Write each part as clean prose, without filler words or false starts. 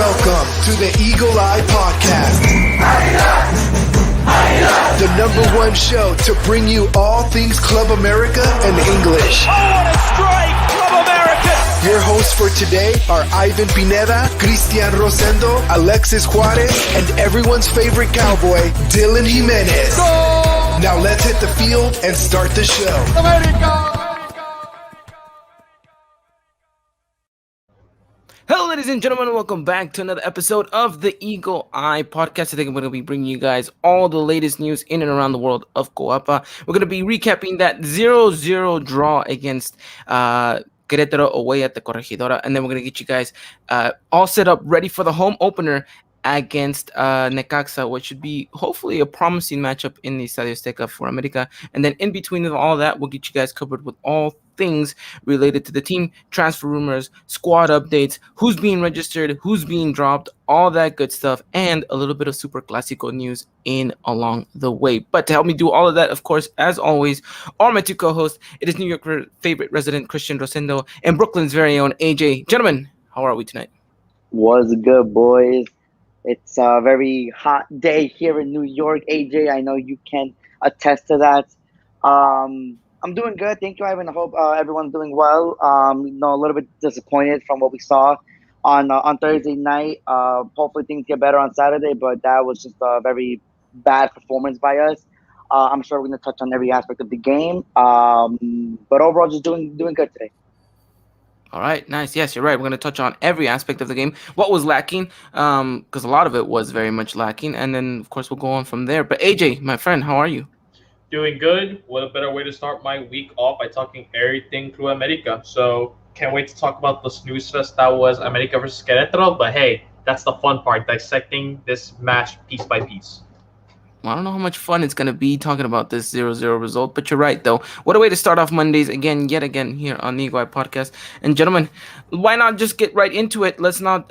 Welcome to the Eagle Eye Podcast, the #1 show to bring you all things Club America and English. Oh, what a strike! Club America! Your hosts for today are Ivan Pineda, Cristian Rosendo, Alexis Juarez, and everyone's favorite cowboy, Dylan Jimenez. Goal! Now let's hit the field and start the show. America! Hello, ladies and gentlemen. Welcome back to another episode of the Eagle Eye Podcast. Today, I'm going to be bringing you guys all the latest news in and around the world of Coapa. We're going to be recapping that 0-0 draw against Querétaro away at the Corregidora. And then we're going to get you guys all set up, ready for the home opener against Necaxa, which should be hopefully a promising matchup in the Estadio Azteca for America. And then in between all that, we'll get you guys covered with all things related to the team, transfer rumors, squad updates, who's being registered, who's being dropped, all that good stuff, and a little bit of Super Classico news in along the way. But to help me do all of that, of course, as always, are my two co-hosts. It is New York favorite resident Cristian Rosendo and Brooklyn's very own AJ. Gentlemen, how are we tonight? What's good, boys? It's a very hot day here in New York. AJ, I know you can attest to that. I'm doing good. Thank you, Ivan. I hope everyone's doing well. A little bit disappointed from what we saw on Thursday night. Hopefully things get better on Saturday, but that was just a very bad performance by us. I'm sure we're going to touch on every aspect of the game. But overall, just doing good today. All right, nice. Yes, you're right. We're going to touch on every aspect of the game. What was lacking, because a lot of it was very much lacking. And then, of course, we'll go on from there. But AJ, my friend, how are you? Doing good. What a better way to start my week off by talking everything through America. So can't wait to talk about the snooze fest that was America versus Querétaro. But hey, that's the fun part, dissecting this match piece by piece. Well, I don't know how much fun it's going to be talking about this 0-0 result, but you're right, though. What a way to start off Mondays yet again here on the Eagle Eye Podcast. And gentlemen, why not just get right into it? Let's not,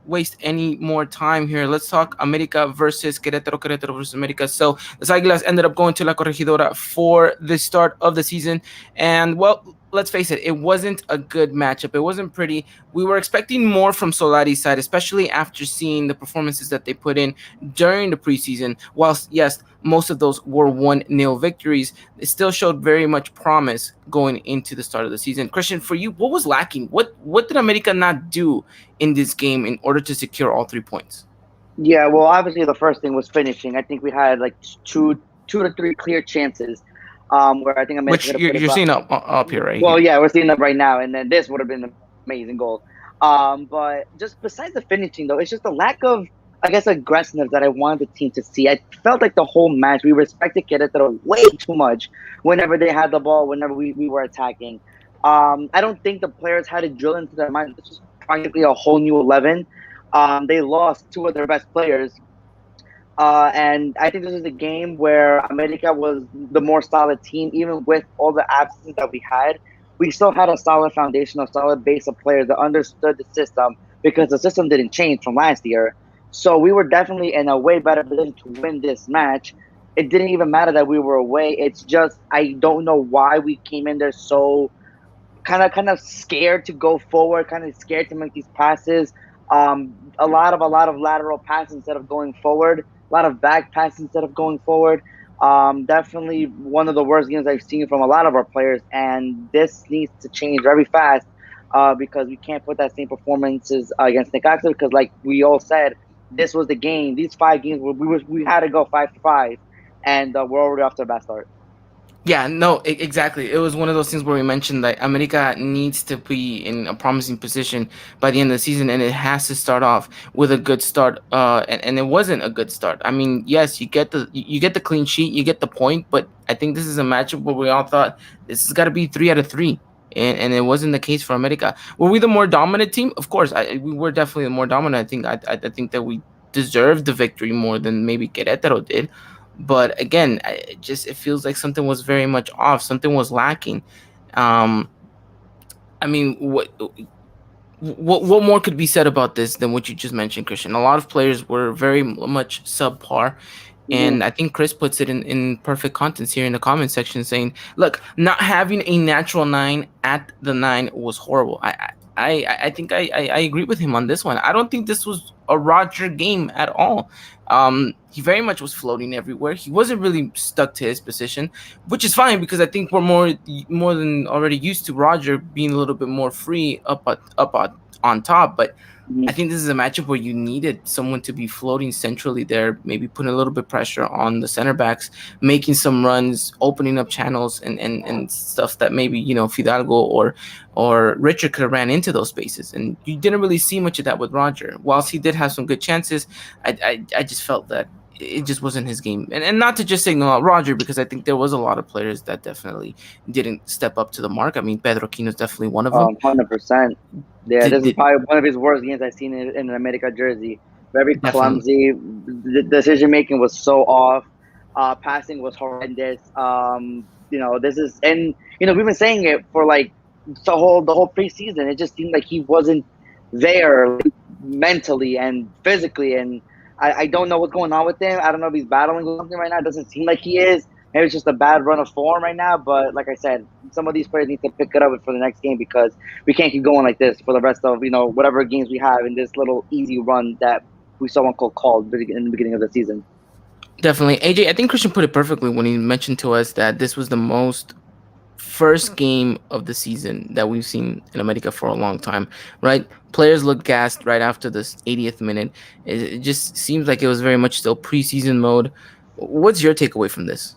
waste any more time here. Let's talk America versus Querétaro versus America. So the Águilas ended up going to La Corregidora for the start of the season. And, well, let's face it, it wasn't a good matchup. It wasn't pretty. We were expecting more from Solari's side, especially after seeing the performances that they put in during the preseason. Whilst, yes, most of those were 1-0 victories, it still showed very much promise going into the start of the season. Cristian, for you, what was lacking? What did America not do in this game in order to secure all 3 points? Yeah, well, obviously the first thing was finishing. I think we had like two to three clear chances. Where I think America which you're seeing up here, right? Well, yeah, we're seeing up right now, and then this would have been an amazing goal. But just besides the finishing, though, it's just a lack of, I guess, aggressiveness that I wanted the team to see. I felt like the whole match we respected Querétaro way too much whenever they had the ball, whenever we were attacking. I don't think the players had it drilled into their mind. This was practically a whole new 11. They lost 2 of their best players. And I think this is a game where America was the more solid team, even with all the absences that we had. We still had a solid foundation, a solid base of players that understood the system because the system didn't change from last year. So we were definitely in a way better position to win this match. It didn't even matter that we were away. It's just I don't know why we came in there so kind of scared to go forward, kind of scared to make these passes. A lot of lateral passes instead of going forward. A lot of back passes instead of going forward. Definitely one of the worst games I've seen from a lot of our players, and this needs to change very fast because we can't put that same performances against Necaxa because, like we all said, this was the game. These 5 games, we had to go 5-5, and we're already off to a bad start. Yeah, no, exactly. It was one of those things where we mentioned that America needs to be in a promising position by the end of the season, and it has to start off with a good start. And it wasn't a good start. I mean, yes, you get the clean sheet, you get the point, but I think this is a matchup where we all thought this has got to be 3 out of 3. And it wasn't the case for America. Were we the more dominant team? Of course, we were definitely the more dominant. I think that we deserved the victory more than maybe Querétaro did. But again, it feels like something was very much off. Something was lacking. I mean, what more could be said about this than what you just mentioned, Cristian? A lot of players were very much subpar. And I think Chris puts it in perfect context here in the comment section saying, look, not having a natural 9 at the 9 was horrible. I think I agree with him on this one. I don't think this was a Roger game at all. He very much was floating everywhere. He wasn't really stuck to his position, which is fine because I think we're more than already used to Roger being a little bit more free on top. But I Mhm. think this is a matchup where you needed someone to be floating centrally there, maybe putting a little bit pressure on the center backs, making some runs, opening up channels and stuff that maybe, Fidalgo or Richard could have ran into those spaces. And you didn't really see much of that with Roger. Whilst he did have some good chances, I just felt that it just wasn't his game. And not to just signal out Roger, because I think there was a lot of players that definitely didn't step up to the mark. I mean, Pedro Quino's definitely one of them. 100%. Yeah, Did, this is did probably one of his worst games I've seen in an America jersey. Very definitely. clumsy. The decision making was so off. Passing was horrendous. This is, and we've been saying it for like the whole preseason. It just seemed like he wasn't there, like, mentally and physically, and I don't know what's going on with him. I don't know if he's battling with something right now. It doesn't seem like he is. Maybe it's just a bad run of form right now. But like I said, some of these players need to pick it up for the next game because we can't keep going like this for the rest of whatever games we have in this little easy run that we saw one called in the beginning of the season. Definitely. AJ, I think Christian put it perfectly when he mentioned to us that this was the most first game of the season that we've seen in America for a long time, right? Players looked gassed right after this 80th minute. It just seems like it was very much still preseason mode. What's your takeaway from this?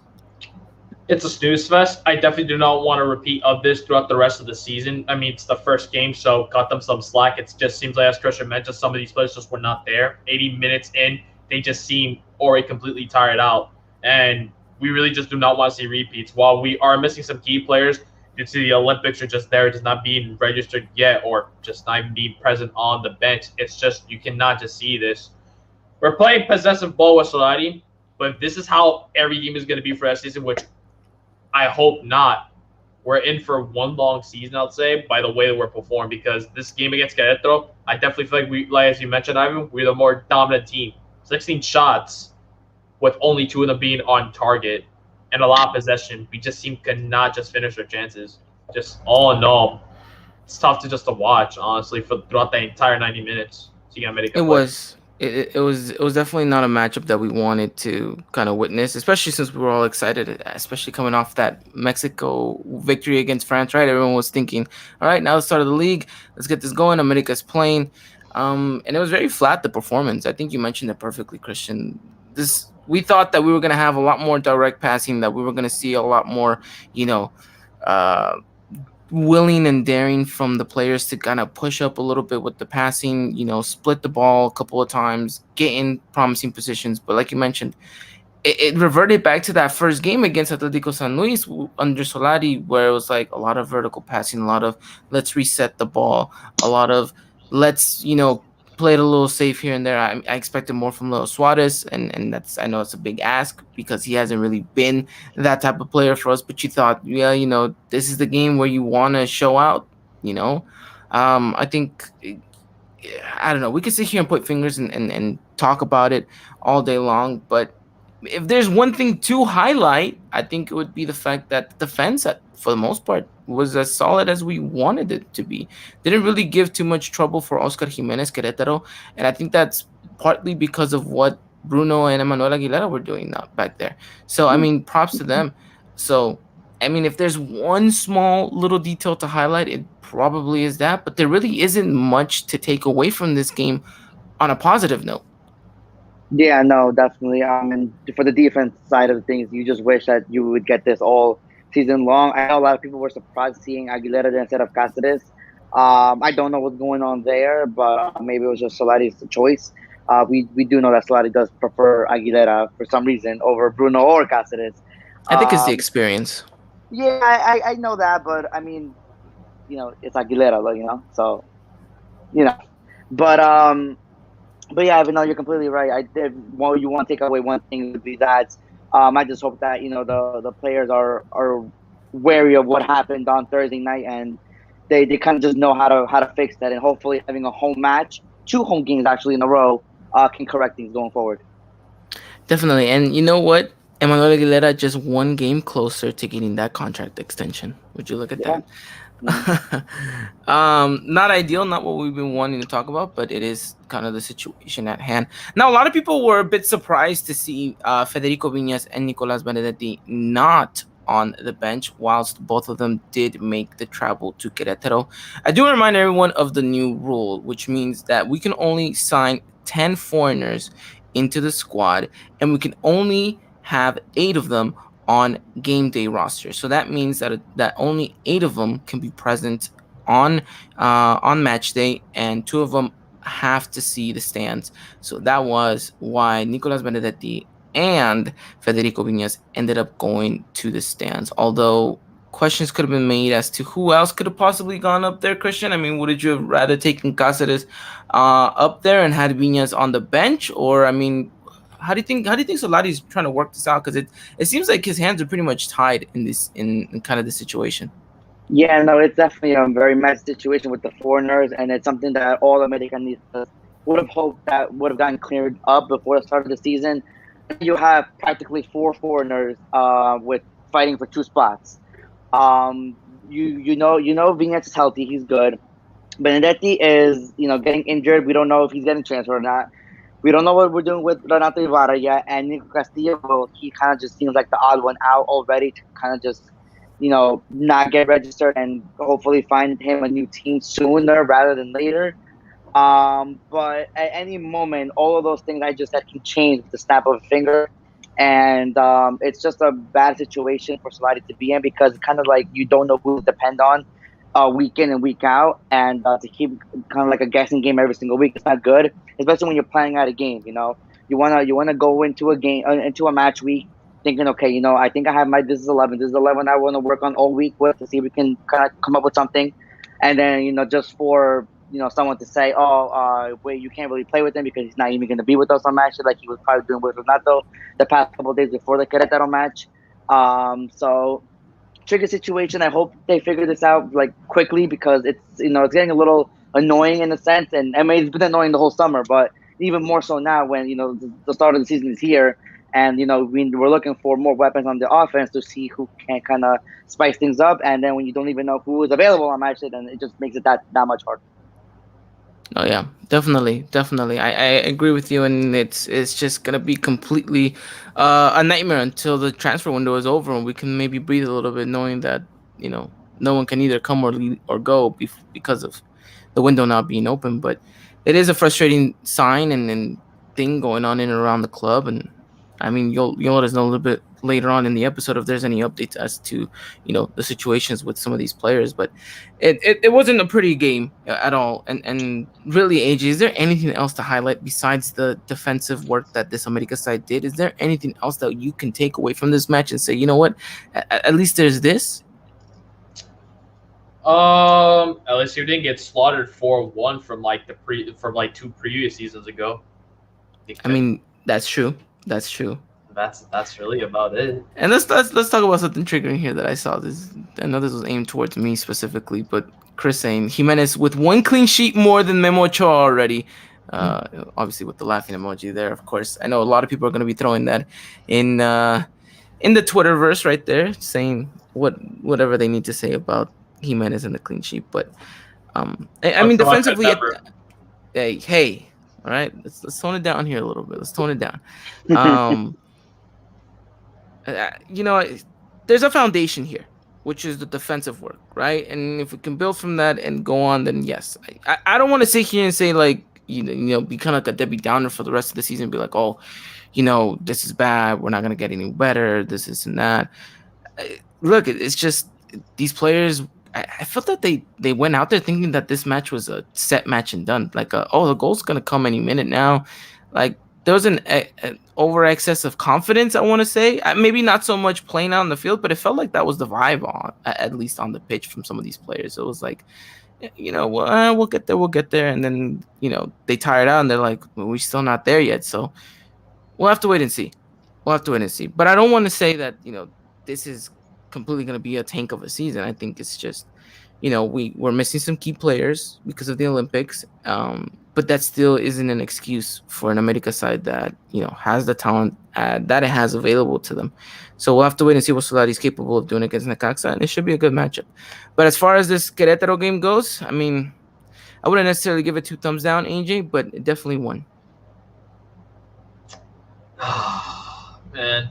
It's a snooze fest. I definitely do not want a repeat of this throughout the rest of the season. I mean, it's the first game, so cut them some slack. It just seems like, as Christian mentioned, some of these players just were not there. 80 minutes in, they just seem already completely tired out. And we really just do not want to see repeats. While we are missing some key players due to the Olympics are just there, just not being registered yet, or just not even being present on the bench, it's just, you cannot just see this. We're playing possessive ball with Solari, but if this is how every game is going to be for that season, which I hope not, we're in for one long season, I'd say, by the way that we're performing. Because this game against Querétaro, I definitely feel like as you mentioned, Ivan, we're the more dominant team. 16 shots with only 2 of them being on target and a lot of possession. We just cannot just finish our chances. Just all in all, it's tough to watch, honestly, for throughout the entire 90 minutes. Seeing America It play. was. It was definitely not a matchup that we wanted to kind of witness, especially since we were all excited, especially coming off that Mexico victory against France. Right, everyone was thinking, "All right, now the start of the league, let's get this going." America's playing, and it was very flat, the performance. I think you mentioned it perfectly, Christian. This We thought that we were gonna have a lot more direct passing, that we were gonna see a lot more, you know, uh, willing and daring from the players to kind of push up a little bit with the passing, split the ball a couple of times, get in promising positions. But like you mentioned, it reverted back to that first game against Atletico San Luis under Solari, where it was like a lot of vertical passing, a lot of let's reset the ball, a lot of let's play it a little safe here and there. I expected more from Leo Suarez, and I know it's a big ask because he hasn't really been that type of player for us. But you thought, yeah, this is the game where you want to show out. You know, I think I don't know. We could sit here and point fingers and talk about it all day long, but if there's one thing to highlight, I think it would be the fact that the defense, for the most part, was as solid as we wanted it to be. Didn't really give too much trouble for Oscar Jimenez Querétaro, and I think that's partly because of what Bruno and Emmanuel Aguilera were doing back there. So I mean, props to them. So I mean, if there's one small little detail to highlight, it probably is that. But there really isn't much to take away from this game on a positive note. Yeah, no, definitely. And for the defense side of things, you just wish that you would get this all season long. I know a lot of people were surprised seeing Aguilera instead of Cáceres. I don't know what's going on there, but maybe it was just Solari's choice. We do know that Solari does prefer Aguilera for some reason over Bruno or Cáceres. I think it's the Um, experience. yeah, I know that, but I mean, it's Aguilera, so you know. But but yeah, Evan, no, you're completely right. I did. Well, you want to take away one thing would be that. I just hope that the players are wary of what happened on Thursday night, and they kind of just know how to fix that, and hopefully having a home match, 2 home games actually in a row, can correct things going forward. Definitely. And you know what? Emmanuel Aguilera just one game closer to getting that contract extension. Would you look at Yeah, that? Mhm. Not ideal, not what we've been wanting to talk about, but it is kind of the situation at hand. Now, a lot of people were a bit surprised to see Federico Viñas and Nicolas Benedetti not on the bench, whilst both of them did make the travel to Querétaro. I do remind everyone of the new rule, which means that we can only sign 10 foreigners into the squad, and we can only have 8 of them on game day roster. So that means that only 8 of them can be present on match day, and 2 of them have to see the stands. So that was why Nicolas Benedetti and Federico Viñas ended up going to the stands. Although questions could have been made as to who else could have possibly gone up there, Christian. I mean, would you have rather taken Cáceres up there and had Viñas on the bench, or I mean, how do you think Solari's trying to work this out? Because it seems like his hands are pretty much tied in this in kind of this situation. Yeah, no, it's definitely a very messy situation with the foreigners, and it's something that all Americanistas would have hoped that would have gotten cleared up before the start of the season. You have practically four foreigners with fighting for two spots. Um, you know, Vignez is healthy; he's good. Benedetti is, getting injured. We don't know if he's getting transferred or not. We don't know what we're doing with Renato Ibarra yet. And Nico Castillo, well, he kind of just seems like the odd one out already to kind of just, not get registered and hopefully find him a new team sooner rather than later. But at any moment, all of those things I just said can change with the snap of a finger. And it's just a bad situation for Solari to be in because it's kind of like you don't know who to depend on week in and week out. And to keep kind of like a guessing game every single week, it's not good, especially when you're planning out a game. You wanna go into a game, into a match week thinking, okay, I think I have my this is 11 I want to work on all week with to see if we can kind of come up with something. And then, just for someone to say, "Oh, wait, you can't really play with him because he's not even going to be with us on matches like he was probably doing with Renato the past couple of days before the Querétaro match." So tricky situation. I hope they figure this out like quickly because it's getting a little annoying in a sense, and I mean it's been annoying the whole summer, but even more so now when the start of the season is here, and we're looking for more weapons on the offense to see who can kind of spice things up, and then when you don't even know who is available on match day, then it just makes it that much harder. Oh yeah, definitely, definitely. I agree with you, and it's just gonna be completely a nightmare until the transfer window is over, and we can maybe breathe a little bit, knowing that you know no one can either come or leave or go because of the window not being open. But it is a frustrating sign and thing going on in and around the club, and I mean you'll let us know a little bit later on in the episode if there's any updates as to the situations with some of these players, but it wasn't a pretty game at all. And really, AJ, is there anything else to highlight besides the defensive work that this America side did? Is there anything else that you can take away from this match and say, you know what, at least there's this? LSU didn't get slaughtered 4-1 from like two previous seasons ago. I mean, that's true. That's true. That's really about it. And let's talk about something triggering here that I saw. This, I know this was aimed towards me specifically, but Chris saying Jimenez with one clean sheet more than Memo Ochoa already. Obviously with the laughing emoji there, of course. I know a lot of people are going to be throwing that in the Twitterverse right there, saying whatever they need to say about Jimenez and the clean sheet. But I mean, Ochoa could defensively, never. hey, all right, let's tone it down here a little bit. Let's tone it down. Um, you know, there's a foundation here, which is the defensive work, right? And if we can build from that and go on, then yes. I don't want to sit here and say like be kind of like a Debbie Downer for the rest of the season, be like, oh, this is bad. We're not gonna get any better. This and that. Look, it's just these players. I felt that they went out there thinking that this match was a set match and done. Like, oh, the goal's gonna come any minute now. Like there was an over excess of confidence. I want to say maybe not so much playing out on the field, but it felt like that was the vibe on at least on the pitch from some of these players. It was like, well, we'll get there, and then they tired out and they're like, well, we're still not there yet. So we'll have to wait and see. We'll have to wait and see. But I don't want to say that this is completely going to be a tank of a season. I think it's just we're missing some key players because of the Olympics. But that still isn't an excuse for an America side that has the talent that it has available to them. So we'll have to wait and see what Solari's capable of doing against Necaxa, and it should be a good matchup. But as far as this Querétaro game goes, I mean, I wouldn't necessarily give it 2 thumbs down, AJ, but it definitely one. Man,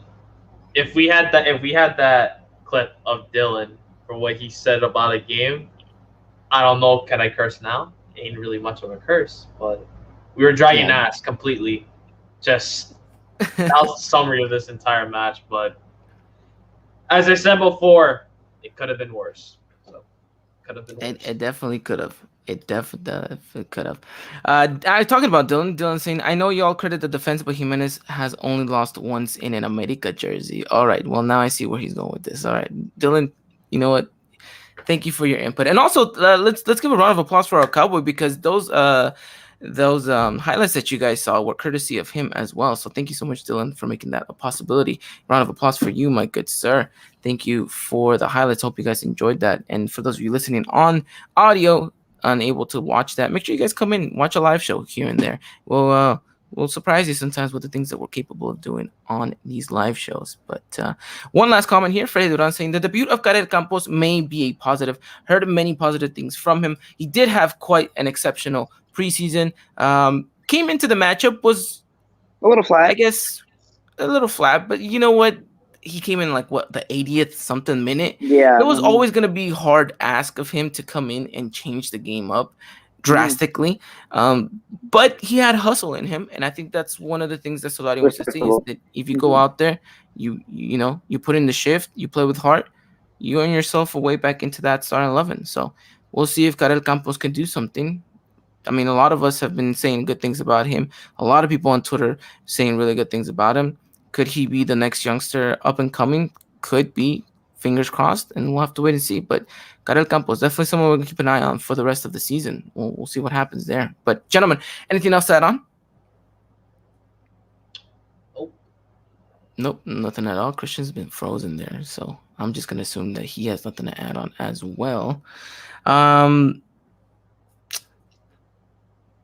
if we had that clip of Dylan for what he said about a game, I don't know. Can I curse now? Ain't really much of a curse, but we were dragging Yeah. ass completely. Just that was the summary of this entire match. But as I said before, it could have been worse. So could have been worse. It definitely could have. It definitely could have. I talking about Dylan. Dylan saying, "I know y'all credit the defense, but Jimenez has only lost once in an America jersey." All right. Well, now I see where he's going with this. All right, Dylan. You know what? Thank you for your input, and also let's give a round of applause for our cowboy, because those highlights that you guys saw were courtesy of him as well. So thank you so much, Dylan, for making that a possibility. Round of applause for you, my good sir. Thank you for the highlights. Hope you guys enjoyed that. And for those of you listening on audio, unable to watch that, make sure you guys come in, watch a live show here and there. We'll surprise you sometimes with the things that we're capable of doing on these live shows. But one last comment here, Freddy Duran saying the debut of Karel Campos may be a positive. Heard many positive things from him. He did have quite an exceptional preseason. Came into the matchup, was A little flat. I guess a little flat, but you know what? He came in like the 80th something minute. Yeah. It was always gonna be hard ask of him to come in and change the game up drastically. But he had hustle in him, and I think that's one of the things that Solari wants to see is that if you go out there, you put in the shift, you play with heart, you earn yourself a way back into that starting 11. So we'll see if Karel Campos can do something. I mean, a lot of us have been saying good things about him. A lot of people on Twitter saying really good things about him. Could he be the next youngster up and coming? Could be. Fingers crossed, and we'll have to wait and see. But Karel Campos, definitely someone we're going to keep an eye on for the rest of the season. We'll see what happens there. But, gentlemen, anything else to add on? Nope, nothing at all. Christian's been frozen there, so I'm just going to assume that he has nothing to add on as well.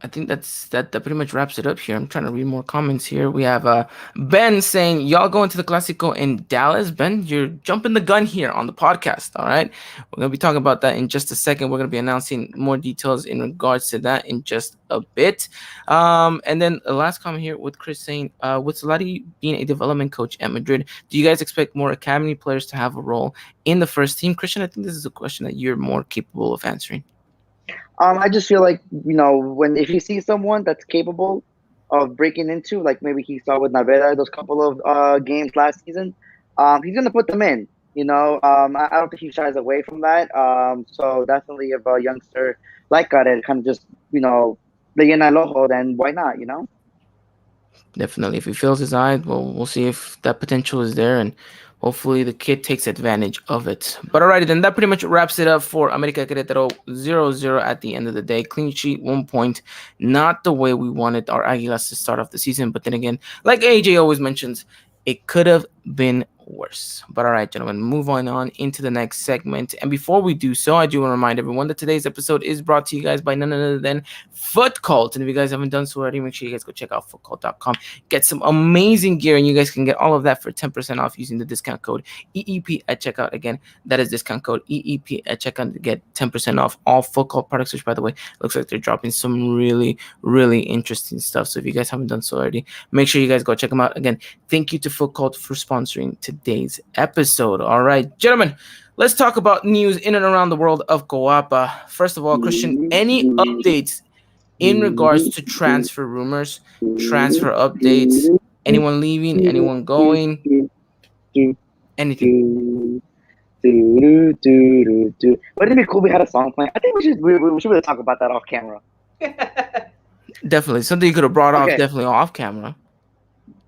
I think that pretty much wraps it up here. I'm trying to read more comments here. We have Ben saying, y'all going to the Clásico in Dallas. Ben, you're jumping the gun here on the podcast, all right? We're going to be talking about that in just a second. We're going to be announcing more details in regards to that in just a bit. And then the last comment here with Chris saying, with Solari being a development coach at Madrid, do you guys expect more academy players to have a role in the first team? Christian, I think this is a question that you're more capable of answering. I just feel like, if you see someone that's capable of breaking into, like maybe he saw with Navera those couple of games last season, he's going to put them in. I don't think he shies away from that. So definitely if a youngster like Karel kind of just, le llena el ojo, then why not, Definitely. If he fills his eye, well, we'll see if that potential is there, and hopefully the kid takes advantage of it. But alrighty, then that pretty much wraps it up for America Querétaro 0-0 at the end of the day. Clean sheet, 1 point. Not the way we wanted our Águilas to start off the season. But then again, like AJ always mentions, it could have been worse. But all right, gentlemen, move on into the next segment. And before we do so, I do want to remind everyone that today's episode is brought to you guys by none other than Foot Cult. And if you guys haven't done so already, make sure you guys go check out footcult.com. Get some amazing gear, and you guys can get all of that for 10% off using the discount code EEP at checkout. Again, that is discount code EEP at checkout to get 10% off all Foot Cult products, which, by the way, looks like they're dropping some really, really interesting stuff. So if you guys haven't done so already, make sure you guys go check them out. Again, thank you to Foot Cult for sponsoring today's episode. All right, gentlemen, let's talk about news in and around the world of Coapa. First of all, Christian, any updates in regards to transfer rumors, transfer updates, anyone leaving, anyone going, anything? Wouldn't it be cool if we had a song playing? I think we should really talk about that off camera. Definitely. Something you could have brought off Okay. definitely off camera.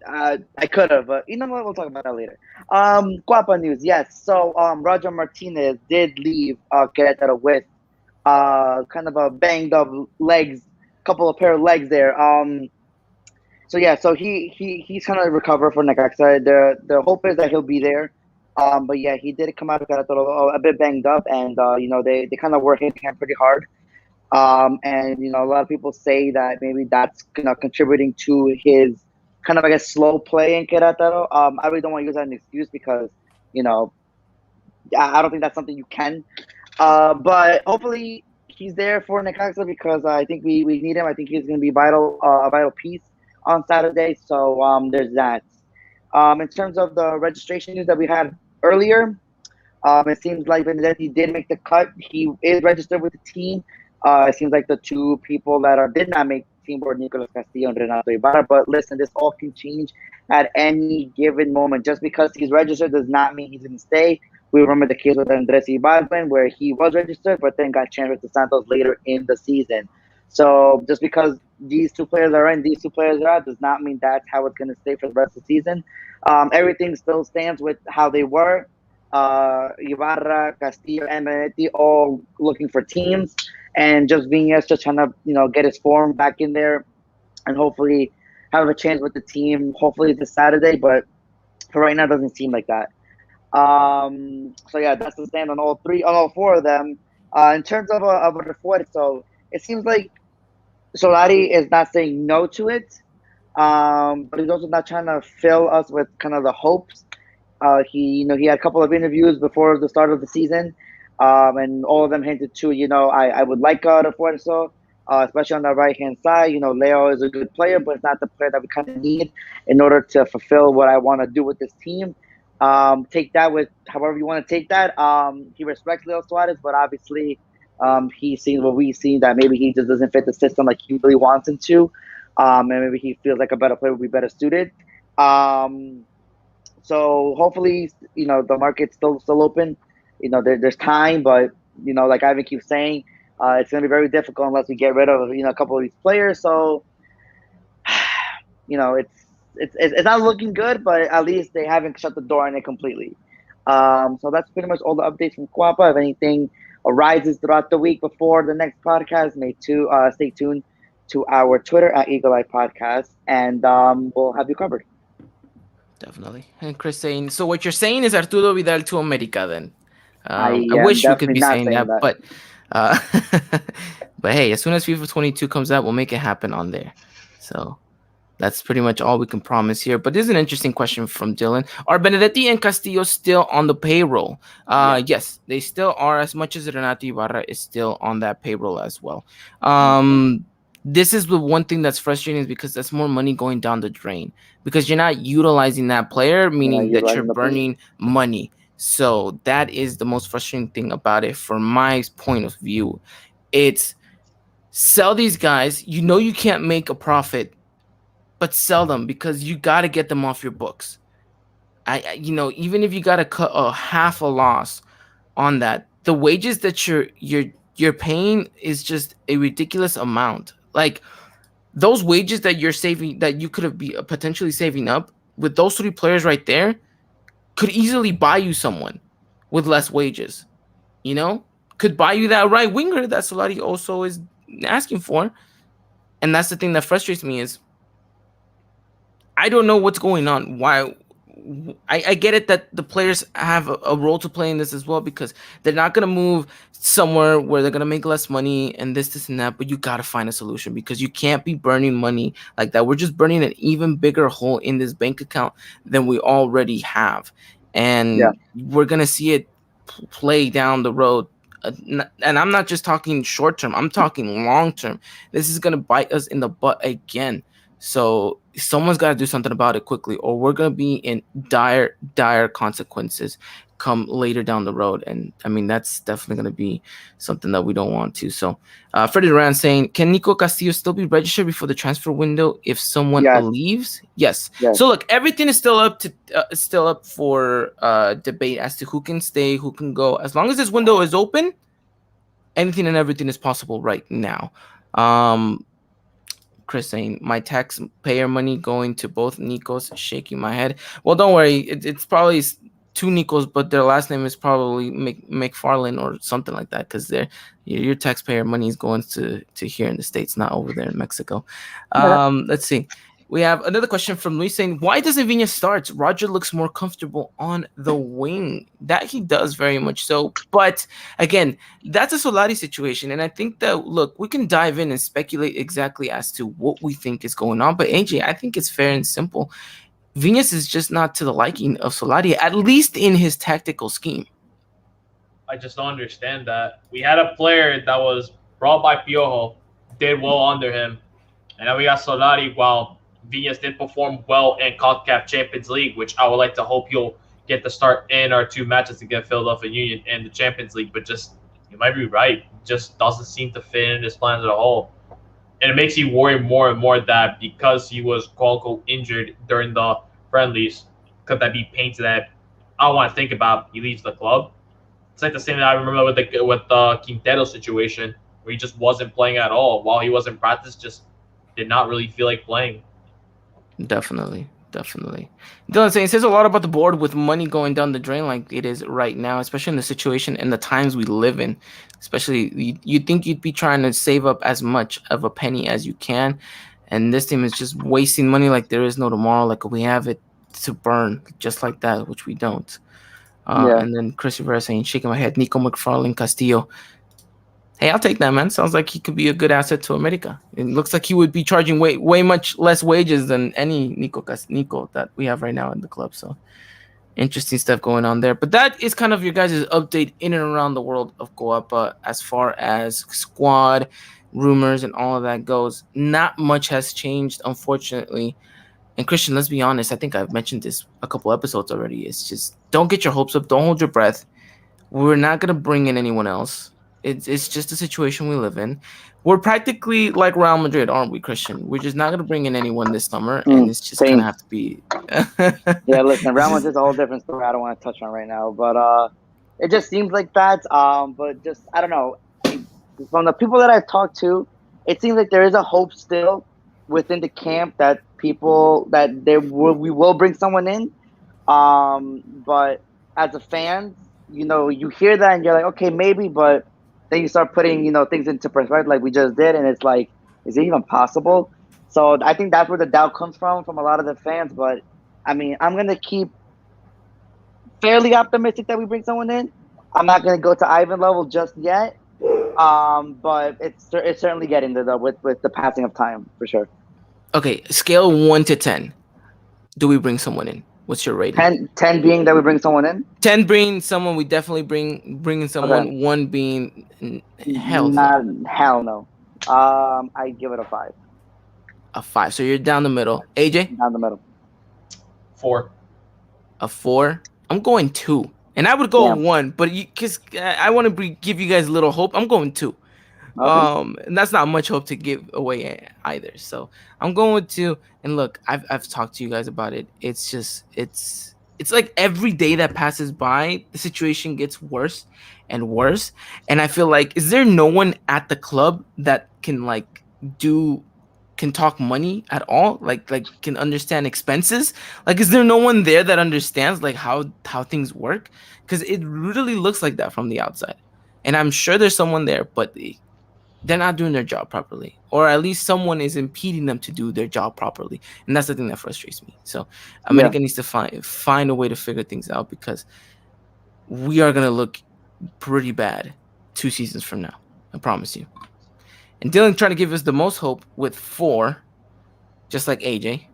I could have, but you know what? We'll talk about that later. Guapa news, yes. So Roger Martinez did leave Querétaro with kind of a banged up legs, couple of pair of legs there. So yeah, so he's kind of recover for Necaxa. The hope is that he'll be there But yeah, he did come out of Querétaro a bit banged up, and they kind of were hitting him pretty hard. And a lot of people say that maybe that's contributing to his kind of, I guess, slow play in Querétaro. I really don't want to use that as an excuse because you know I don't think that's something you can. But hopefully he's there for Necaxa because I think we need him. I think he's going to be a vital piece on Saturday. So there's that. In terms of the registration news that we had earlier, it seems like Benedetti did make the cut. He is registered with the team. It seems like the two people that did not make the team were Nicolas Castillo and Renato Ibarra. But listen, this all can change at any given moment. Just because he's registered does not mean he's going to stay. We remember the case with Andres Ibargüen where he was registered but then got transferred to Santos later in the season. So just because these two players are in, these two players are out, does not mean that's how it's going to stay for the rest of the season. Everything still stands with how they were. Ibarra, Castillo, and Benedetti all looking for teams, and just Viñas just trying to get his form back in there, and hopefully have a chance with the team. Hopefully this Saturday, but for right now, it doesn't seem like that. So yeah, that's the stand on all four of them. In terms of a refuerzo, it seems like Solari is not saying no to it, but he's also not trying to fill us with kind of the hopes. He had a couple of interviews before the start of the season, and all of them hinted to, I would like a refuerzo, especially on the right hand side. Leo is a good player, but it's not the player that we kind of need in order to fulfill what I want to do with this team. Take that with however you want to take that. He respects Leo Suarez, but obviously, he's seen what we've seen, that maybe he just doesn't fit the system like he really wants him to, and maybe he feels like a better player would be better suited. So hopefully, the market's still open. There's time, but like Ivan keeps saying, it's going to be very difficult unless we get rid of a couple of these players. So it's not looking good, but at least they haven't shut the door on it completely. So that's pretty much all the updates from Cuapa. If anything arises throughout the week before the next podcast, stay tuned to our Twitter at Eagle Eye Podcast, and we'll have you covered. Definitely. And Chris saying, so what you're saying is Arturo Vidal to America then. I am wish we could be definitely saying not that, saying but hey, as soon as FIFA 22 comes out, we'll make it happen on there. So that's pretty much all we can promise here. But this is an interesting question from Dylan. Are Benedetti and Castillo still on the payroll? Yes, they still are, as much as Renato Ibarra is still on that payroll as well. This is the one thing that's frustrating, is because that's more money going down the drain because you're not utilizing that player, meaning that you're burning money. So that is the most frustrating thing about it from my point of view. It's sell these guys. You can't make a profit, but sell them because you got to get them off your books. Even if you got to cut a half a loss on that, the wages that you're paying is just a ridiculous amount. Like those wages that you're saving, that you could have be potentially saving up with those three players right there, could easily buy you someone with less wages. Could buy you that right winger that Solari also is asking for. And that's the thing that frustrates me is I don't know what's going on. Why? I get it that the players have a role to play in this as well, because they're not going to move somewhere where they're going to make less money and this and that, but you got to find a solution because you can't be burning money like that. We're just burning an even bigger hole in this bank account than we already have. And we're going to see it play down the road. And I'm not just talking short term, I'm talking long term. This is going to bite us in the butt again. So someone's got to do something about it quickly, or we're going to be in dire consequences come later down the road. And I mean, that's definitely going to be something that we don't want to. So Freddie Duran saying, can Nico Castillo still be registered before the transfer window if someone leaves? Yes. So look, everything is still up for debate as to who can stay, who can go. As long as this window is open, anything and everything is possible right now. Chris saying, my taxpayer money going to both Nicos, shaking my head. Well, don't worry. It's probably two Nicos, but their last name is probably McFarlane or something like that, because your taxpayer money is going to here in the States, not over there in Mexico. Let's see. We have another question from Luis saying, why doesn't Viña start? Roger looks more comfortable on the wing. That he does very much so. But again, that's a Solari situation. And I think that, look, we can dive in and speculate exactly as to what we think is going on. But AJ, I think it's fair and simple. Viñas is just not to the liking of Solari, at least in his tactical scheme. I just don't understand that. We had a player that was brought by Piojo, did well under him, and then we got Solari. While Viñas did perform well in CONCACAF Champions League, which I would like to hope he'll get the start in our 2 matches against Philadelphia Union in the Champions League. But just, you might be right, just doesn't seem to fit in his plans at all. And it makes you worry more and more that because he was quote unquote injured during the friendlies, could that be painted that I don't want to think about he leaves the club. It's like the same that I remember with the Quintero situation, where he just wasn't playing at all while he was in practice. Just did not really feel like playing. Definitely. Dylan saying, it says a lot about the board with money going down the drain like it is right now, especially in the situation and the times we live in. Especially, you'd think you'd be trying to save up as much of a penny as you can, and this team is just wasting money like there is no tomorrow. Like we have it to burn just like that, which we don't. And then Chris Rivera saying, shaking my head, Nico McFarlane Castillo. Hey, I'll take that, man. Sounds like he could be a good asset to America. It looks like he would be charging way much less wages than any Nico that we have right now in the club. So interesting stuff going on there. But that is kind of your guys' update in and around the world of Coapa as far as squad rumors and all of that goes. Not much has changed, unfortunately. And Christian, let's be honest, I think I've mentioned this a couple episodes already. It's just don't get your hopes up. Don't hold your breath. We're not going to bring in anyone else. It's just a situation we live in. We're practically like Real Madrid, aren't we, Christian? We're just not going to bring in anyone this summer, and it's just going to have to be... Yeah, listen, Real Madrid's a whole different story I don't want to touch on right now. But it just seems like that. But just, I don't know. From the people that I've talked to, it seems like there is a hope still within the camp that we will bring someone in. But as a fan, you hear that and you're like, okay, maybe, but then you start putting, things into perspective like we just did, and it's like, is it even possible? So I think that's where the doubt comes from a lot of the fans. But I mean, I'm gonna keep fairly optimistic that we bring someone in. I'm not gonna go to Ivan level just yet. But it's certainly getting there though with the passing of time for sure. Okay, scale 1 to 10. Do we bring someone in? What's your rating? 10 being that we bring someone in. 10 being someone we definitely bringing someone. Okay. 1 being hell no. I give it a 5. A 5. So you're down the middle. AJ? Down the middle. 4. A 4. I'm going 2. And I would go 1, but because I want to give you guys a little hope, I'm going 2. Okay. And that's not much hope to give away either. So I'm going with 2. And look, I've talked to you guys about it. It's just it's like every day that passes by, the situation gets worse and worse. And I feel like, is there no one at the club that can can talk money at all? Like can understand expenses? Like, is there no one there that understands like how things work? Because it really looks like that from the outside. And I'm sure there's someone there, but they're not doing their job properly, or at least someone is impeding them to do their job properly. And that's the thing that frustrates me. So America needs to find a way to figure things out, because we are going to look pretty bad 2 seasons from now. I promise you. And Dylan trying to give us the most hope with 4, just like AJ,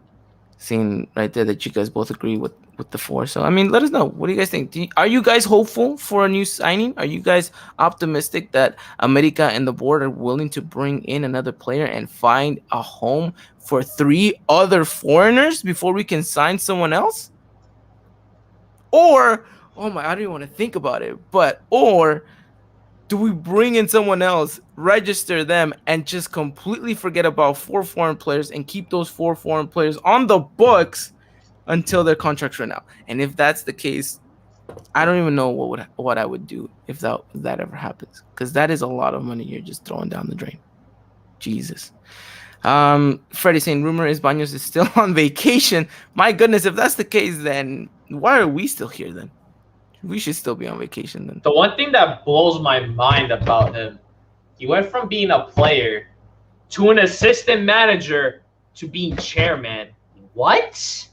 seeing right there that you guys both agree with the 4. So, I mean, let us know. What do you guys think? Are you guys hopeful for a new signing? Are you guys optimistic that America and the board are willing to bring in another player and find a home for 3 other foreigners before we can sign someone else? Or, I don't even want to think about it, or do we bring in someone else, register them, and just completely forget about 4 foreign players and keep those 4 foreign players on the books until their contracts run out? And if that's the case, I don't even know what I would do if that ever happens, because that is a lot of money you're just throwing down the drain. Jesus. Freddie saying, rumor is Baños is still on vacation. My goodness, if that's the case, then why are we still here then? We should still be on vacation then. The one thing that blows my mind about him, he went from being a player to an assistant manager to being chairman. What?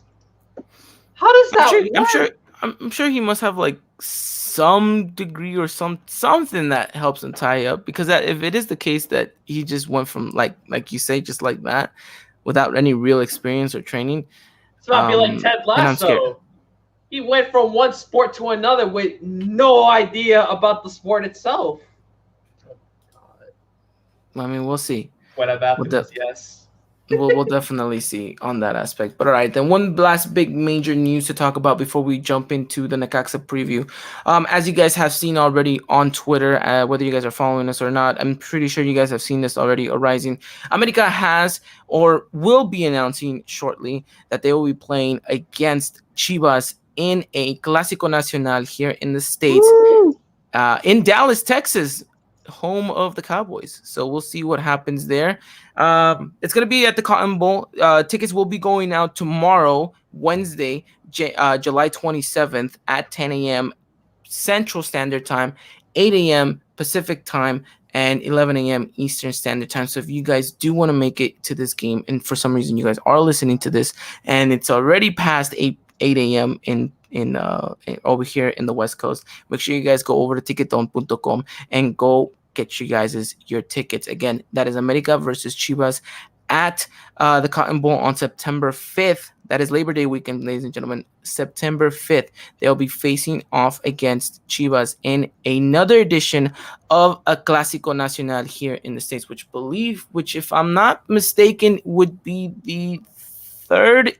How does I'm that sure. I'm work? sure. I'm sure he must have like some degree or something that helps him tie up. Because that, if it is the case that he just went from like you say, just like that, without any real experience or training, It's about to be like Ted then I'm scared. Lasso. He went from one sport to another with no idea about the sport itself. I mean, we'll see. What about We'll, to de- was yes. we'll definitely see on that aspect. But all right, then one last big major news to talk about before we jump into the Necaxa preview. As you guys have seen already on Twitter, whether you guys are following us or not, I'm pretty sure you guys have seen this already arising. America has or will be announcing shortly that they will be playing against Chivas in a Clásico Nacional here in the States. In Dallas, Texas, home of the Cowboys. So we'll see what happens there. It's going to be at the Cotton Bowl. Tickets will be going out tomorrow, Wednesday, July 27th at 10 a.m. Central Standard Time, 8 a.m. Pacific Time, and 11 a.m. Eastern Standard Time. So if you guys do want to make it to this game, and for some reason you guys are listening to this, and it's already past 8 a.m. in over here in the West Coast, make sure you guys go over to ticketon.com and go get you guys your tickets. Again, that is America versus Chivas at the Cotton Bowl on September 5th. That is Labor Day weekend, ladies and gentlemen. September 5th, they'll be facing off against Chivas in another edition of a Clásico Nacional here in the States, which if I'm not mistaken, would be the third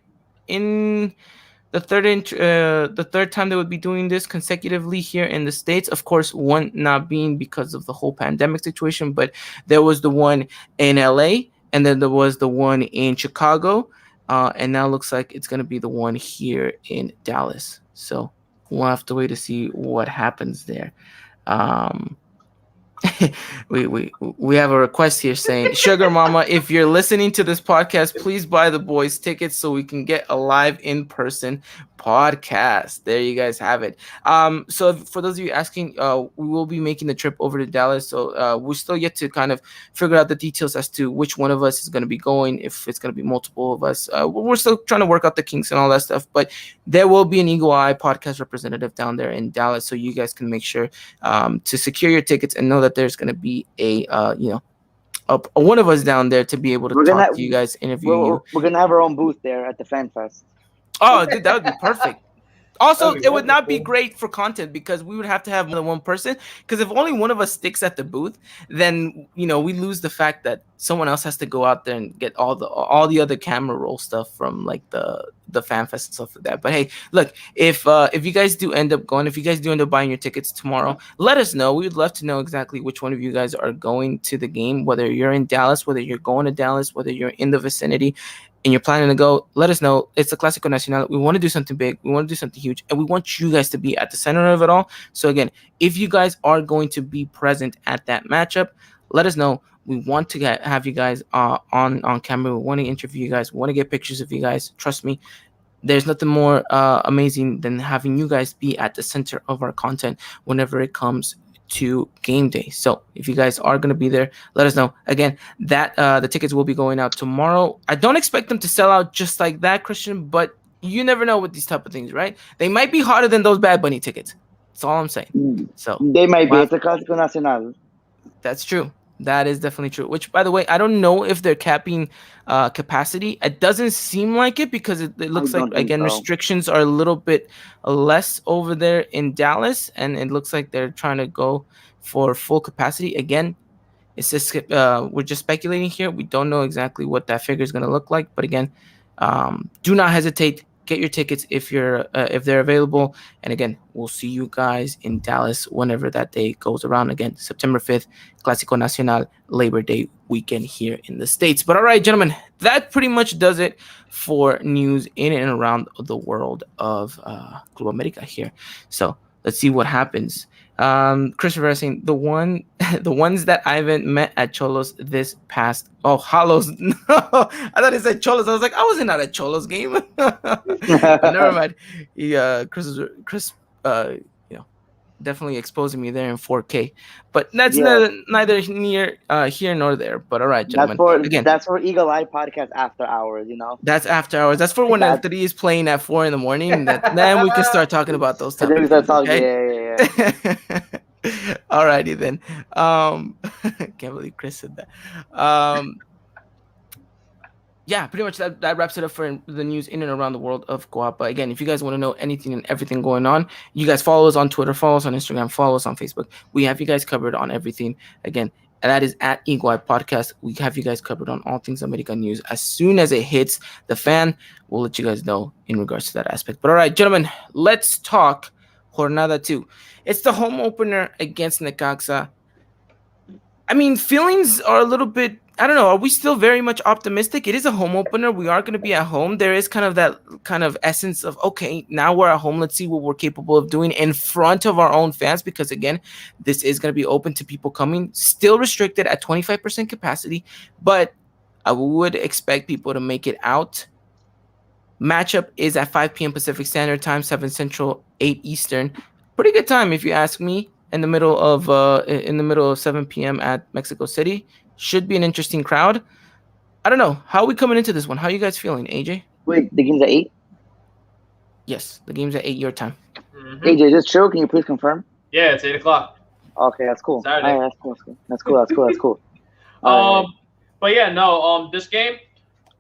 time they would be doing this consecutively here in the States. Of course, one not being because of the whole pandemic situation, but there was the one in LA, and then there was the one in Chicago, and now looks like it's going to be the one here in Dallas. So we'll have to wait to see what happens there. We have a request here saying, Sugar Mama, if you're listening to this podcast, please buy the boys tickets so we can get a live in-person podcast. There you guys have it. So for those of you asking, we will be making the trip over to Dallas. So we're still yet to kind of figure out the details as to which one of us is going to be going, if it's going to be multiple of us. We're still trying to work out the kinks and all that stuff, but there will be an Eagle Eye podcast representative down there in Dallas, so you guys can make sure to secure your tickets and know that there's going to be a one of us down there to be able to talk to you guys, interview you. We're gonna have our own booth there at the Fan Fest. Oh, dude, that would be perfect. Also, it would not be great for content because we would have to have more than one person. Because if only one of us sticks at the booth, then we lose the fact that someone else has to go out there and get all the other camera roll stuff from like the fan fest and stuff like that. But hey, look, if you guys do end up going, if you guys do end up buying your tickets tomorrow, let us know. We would love to know exactly which one of you guys are going to the game. Whether you're in Dallas, whether you're going to Dallas, whether you're in the vicinity, and you're planning to go, let us know. It's a Clásico Nacional. We want to do something big. We want to do something huge. And we want you guys to be at the center of it all. So again, if you guys are going to be present at that matchup, let us know. We want to have you guys on camera. We want to interview you guys. We want to get pictures of you guys. Trust me, there's nothing more amazing than having you guys be at the center of our content whenever it comes to game day. So if you guys are going to be there, let us know. Again, that the tickets will be going out tomorrow. I don't expect them to sell out just like that, Christian, but you never know with these type of things, right? They might be hotter than those Bad Bunny tickets. That's all I'm saying. So they might be. It's a Clásico Nacional. That's true. That is definitely true. Which, by the way, I don't know if they're capping capacity. It doesn't seem like it because it looks like, again, restrictions are a little bit less over there in Dallas, and it looks like they're trying to go for full capacity. Again, it's just we're just speculating here. We don't know exactly what that figure is going to look like. But again, do not hesitate. Get your tickets if they're available. And again, we'll see you guys in Dallas whenever that day goes around. Again, September 5th, Clásico Nacional, Labor Day weekend here in the States. But all right, gentlemen, that pretty much does it for news in and around the world of Club America here. So let's see what happens. Christopher saying the ones that Ivan met at Cholos this past Hollows. No, I thought it said Cholos. I was like, I wasn't at a Cholos game. But never mind. Chris definitely exposing me there in 4K. But that's Yeah, neither near here nor there. But all right, that's gentlemen. for Again, that's for Eagle Eye Podcast after hours. You know. that's after hours. That's for when El That Tri is playing at 4 in the morning. That then we can start talking about those and type then of we start things. talking. Okay. Yeah, yeah, yeah. Alrighty then. Can't believe Chris said that. Yeah, pretty much that wraps it up for the news in and around the world of Guapa. Again, if you guys want to know anything and everything going on, you guys follow us on Twitter, follow us on Instagram, follow us on Facebook. We have you guys covered on everything. Again, and that is at Iguai Podcast. We have you guys covered on all things American news. As soon as it hits the fan, we'll let you guys know in regards to that aspect. But all right, gentlemen, let's talk Jornada 2. It's the home opener against Necaxa. I mean, feelings are a little bit. I don't know. Are we still very much optimistic? It is a home opener. We are going to be at home. There is kind of that kind of essence of, okay, now we're at home. Let's see what we're capable of doing in front of our own fans. Because again, this is going to be open to people coming. Still restricted at 25% capacity, but I would expect people to make it out. Matchup is at 5 p.m. Pacific Standard Time, 7 Central, 8 Eastern. Pretty good time if you ask me. In the middle of 7 p.m. at Mexico City. Should be an interesting crowd. I don't know. How are we coming into this one? How are you guys feeling, AJ? Wait, the game's at 8. Yes, the game's at 8 your time. AJ, is this true? Can you please confirm? Yeah, it's 8 o'clock Okay, that's cool. Saturday. All right, that's cool. That's cool. That's cool. That's cool. All right. But yeah, no. This game,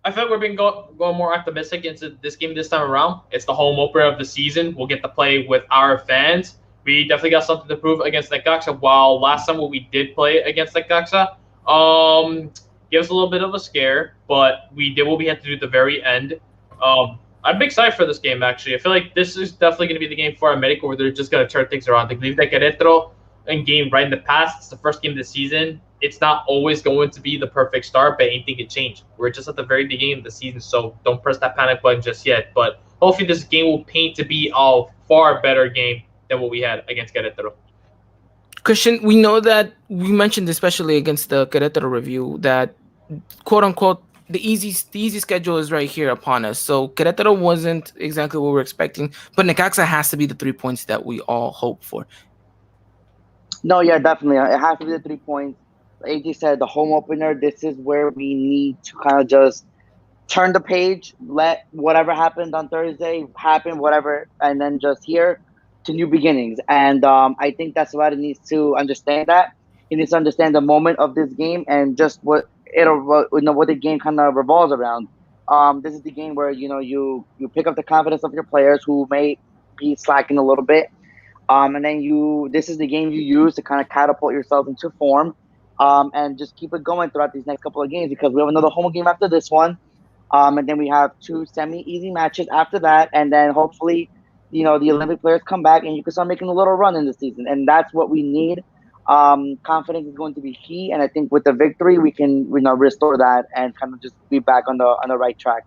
I feel like we're being going more optimistic into this game this time around. It's the home opener of the season. We'll get to play with our fans. We definitely got something to prove against Necaxa. While last time when we did play against Necaxa, gave us a little bit of a scare, but we did what we had to do at the very end. I'm excited for this game, actually. I feel like this is definitely going to be the game for America where they're just going to turn things around. They believe that Querétaro in game right in the past, it's the first game of the season. It's not always going to be the perfect start, but anything can change. We're just at the very beginning of the season, so don't press that panic button just yet. But hopefully this game will paint to be a far better game than what we had against Querétaro. Christian, we know that we mentioned, especially against the Querétaro review, that quote unquote the easy schedule is right here upon us. So Querétaro wasn't exactly what we're expecting, but Necaxa has to be the 3 points that we all hope for. No, yeah, definitely. It has to be the 3 points. AJ said the home opener. This is where we need to kind of just turn the page, let whatever happened on Thursday happen, whatever, and then just here to new beginnings. And I think that's what it needs to understand that. He needs to understand the moment of this game and just what what the game kind of revolves around. This is the game where you pick up the confidence of your players who may be slacking a little bit, and then this is the game you use to kind of catapult yourself into form, and just keep it going throughout these next couple of games because we have another home game after this one. And then we have two semi-easy matches after that, and then hopefully, the Olympic players come back and you can start making a little run in the season, and that's what we need. Confidence is going to be key, and I think with the victory, we can restore that and kind of just be back on the right track.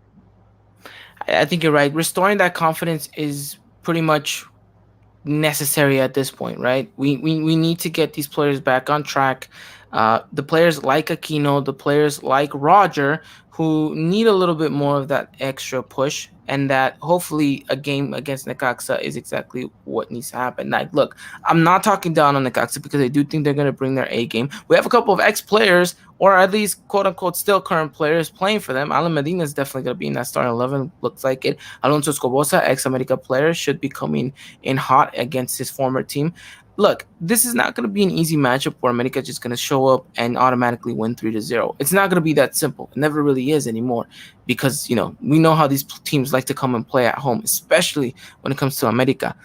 I think you're right. Restoring that confidence is pretty much necessary at this point, right? We need to get these players back on track. The players like Aquino, the players like Roger, who need a little bit more of that extra push, and that hopefully a game against Necaxa is exactly what needs to happen. Now, look, I'm not talking down on Necaxa because I do think they're going to bring their A game. We have a couple of ex-players, or at least quote-unquote still current players playing for them. Alan Medina is definitely going to be in that starting 11, looks like it. Alonso Escobosa, ex-America player, should be coming in hot against his former team. Look, this is not going to be an easy matchup where America is just going to show up and automatically win 3-0. It's not going to be that simple. It never really is anymore because, we know how these teams like to come and play at home, especially when it comes to America.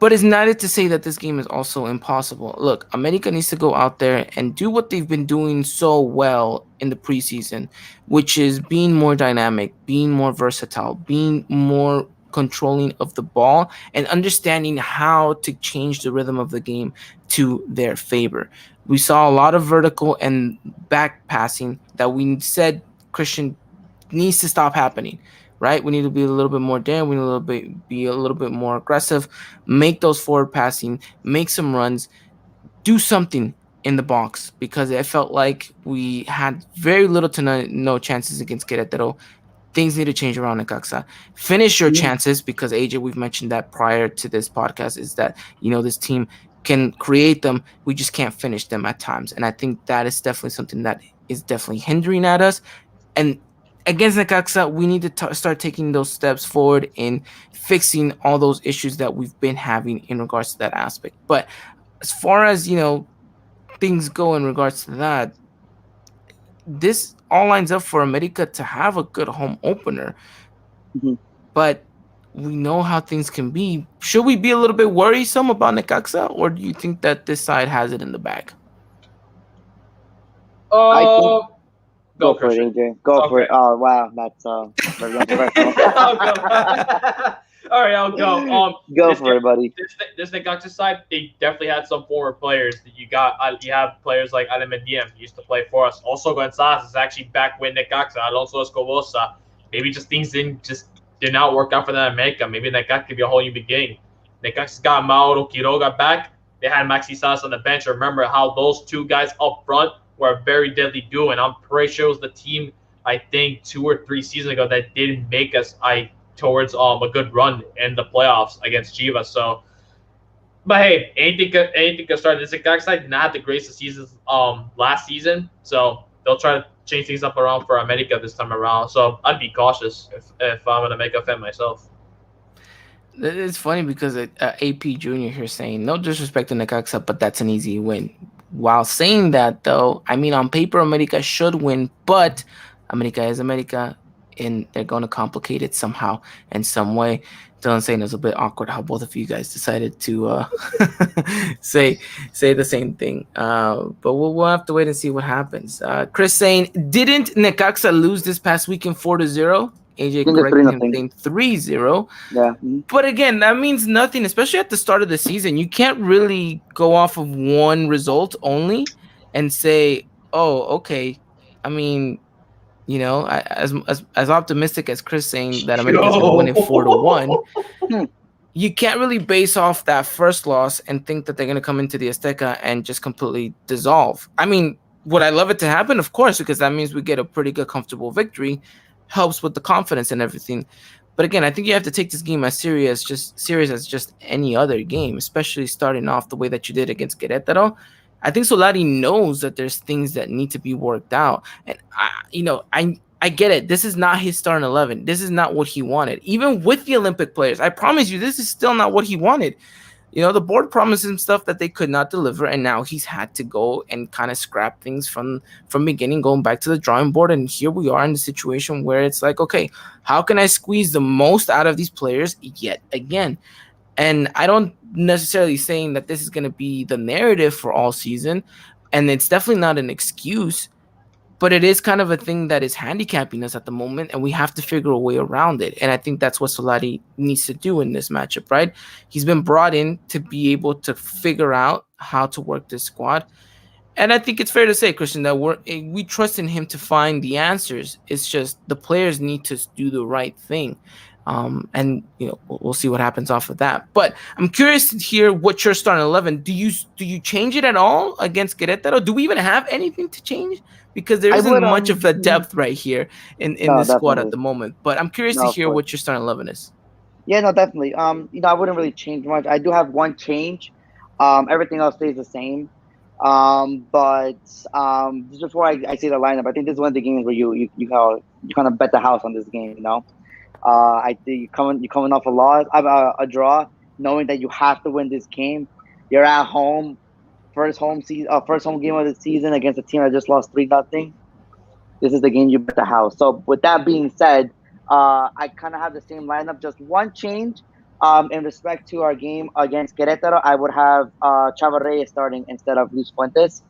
But it's not to say that this game is also impossible. Look, America needs to go out there and do what they've been doing so well in the preseason, which is being more dynamic, being more versatile, being more controlling of the ball, and understanding how to change the rhythm of the game to their favor. We saw a lot of vertical and back passing that we said Christian needs to stop happening. Right, we need to be a little bit more daring. We need to be a little bit more aggressive. Make those forward passing. Make some runs. Do something in the box because it felt like we had very little to no chances against Querétaro. things need to change around Necaxa. Finish your chances because AJ, we've mentioned that prior to this podcast, is that this team can create them. We just can't finish them at times, and I think that is definitely something that is definitely hindering at us. And against Necaxa, we need to start taking those steps forward in fixing all those issues that we've been having in regards to that aspect. But as far as things go in regards to that, this all lines up for America to have a good home opener. Mhm. But we know how things can be. Should we be a little bit worrisome about Necaxa, or do you think that this side has it in the bag? I think Uh, go Go, for it, Christian. AJ. Go for Okay. it. Oh wow, that's very unprofessional. I'll go. All right, I'll go. Go This for it, buddy. this Necaxa side, they definitely had some former players. You have players like Ale Diem used to play for us. Also, Gonzalez is actually back with Necaxa. Alonso Escobosa. Maybe just things did not work out for them in America. Maybe Necaxa could be a whole new beginning. Necaxa's got Mauro Quiroga back. They had Maxi Salas on the bench. Remember how those two guys up front were a very deadly duo, and I'm pretty sure it was the team I think 2 or 3 seasons ago that did make us towards a good run in the playoffs against Chivas. So, but hey, anything could start. This exact side did not have the greatest of seasons last season, so they'll try to change things up around for America this time around. So I'd be cautious if I'm gonna make a fan myself. It's funny because AP Junior here saying no disrespect to Necaxa, but that's an easy win. While saying that, though, I mean on paper America should win, but America is America, and they're going to complicate it somehow in some way. Dylan saying it was a bit awkward how both of you guys decided to say the same thing. But we'll have to wait and see what happens. Chris saying, didn't Necaxa lose this past weekend 4-0? I AJ think it's three correcting him nothing. saying 3-0. Yeah. But again, that means nothing, especially at the start of the season. You can't really go off of one result only and say, "Oh, okay." I mean, as optimistic as Chris saying that America is going to win it 4-1, you can't really base off that first loss and think that they're going to come into the Azteca and just completely dissolve. I mean, would I love it to happen? Of course, because that means we get a pretty good, comfortable victory, helps with the confidence and everything. But again, I think you have to take this game as serious as just any other game, especially starting off the way that you did against Querétaro. I think Solari knows that there's things that need to be worked out, and I get it. This is not his starting 11. This is not what he wanted. Even with the Olympic players, I promise you, this is still not what he wanted. The board promised him stuff that they could not deliver, and now he's had to go and kind of scrap things from beginning, going back to the drawing board. And here we are in the situation where it's like, okay, how can I squeeze the most out of these players yet again? And I don't necessarily saying that this is going to be the narrative for all season, and it's definitely not an excuse, but it is kind of a thing that is handicapping us at the moment, and we have to figure a way around it. And I think that's what Solari needs to do in this matchup, right? He's been brought in to be able to figure out how to work this squad. And I think it's fair to say, Christian, that we trust in him to find the answers. It's just the players need to do the right thing. And we'll see what happens off of that. But I'm curious to hear what your starting 11. Do you change it at all against Querétaro? Do we even have anything to change? Because there I isn't would much of a depth right here in no, this squad at definitely. the moment. But I'm curious to No, of hear course. what your starting 11 is. Yeah, no, definitely. I wouldn't really change much. I do have one change. Everything else stays the same. But just before I say the lineup, I think this is one of the games where you kind of bet the house on this game. I think you're coming off a loss, a draw, knowing that you have to win this game. You're at home, first home game of the season against a team that just lost 3-0. This is the game you bet the house. So with that being said, I kind of have the same lineup, just one change. In respect to our game against Querétaro, I would have Chava Reyes starting instead of Luis Fuentes.